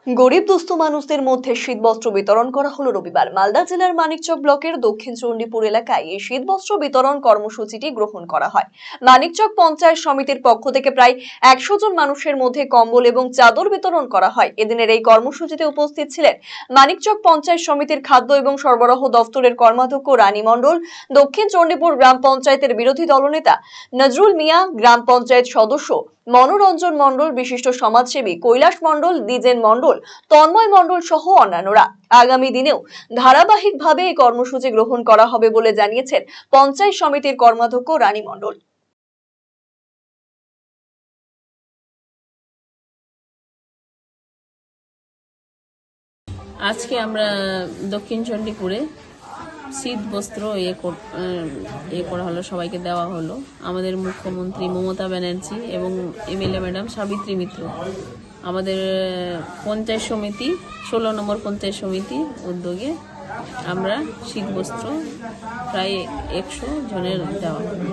গরিব দুস্থ মানুষদের মধ্যে শীতবস্ত্র বিতরণ করা হলো রবিবার। মালদা জেলার মানিকচক ব্লকের দক্ষিণ চণ্ডীপুর এলাকায় এই শীতবস্ত্র বিতরণ কর্মসূচিটি গ্রহণ করা হয়। মানিকচক পঞ্চায়েত সমিতির পক্ষ থেকে প্রায় 100 জন মানুষের মধ্যে কম্বল এবং চাদর বিতরণ করা হয়। এদিনের এই কর্মসূচিতে উপস্থিত ছিলেন মানিকচক পঞ্চায়েত সমিতির খাদ্য এবং সরবরাহ দফতরের কর্মাধ্যক্ষ রানী মণ্ডল, দক্ষিণ চণ্ডীপুর গ্রাম পঞ্চায়েতের বিরোধী দলনেতা নজরুল মিয়া, গ্রাম পঞ্চায়েত সদস্য মনোরঞ্জন মণ্ডল, বিশিষ্ট সমাজসেবী কৈলাস মণ্ডল, দ্বিজেন মণ্ডল, তন্ময় মণ্ডল সহ অন্যান্যরা। আগামী দিনেও ধারাবাহিকভাবে এই কর্মসূচি গ্রহণ করা হবে বলে জানিয়েছেন পঞ্চায়েত সমিতির কর্মাধ্যক্ষ রানী মণ্ডল। আজকে আমরা দক্ষিণ চণ্ডীপুরে শীত বস্ত্র করা হলো, সবাইকে দেওয়া হলো। আমাদের মুখ্যমন্ত্রী মমতা ব্যানার্জি এবং এমএলএ ম্যাডাম সাবিত্রী মিত্র, আমাদের পঞ্চায়েত সমিতি 16 নম্বর পঞ্চায়েত সমিতি উদ্যোগে আমরা শীত বস্ত্র প্রায় 100 জনের দেওয়া হলো।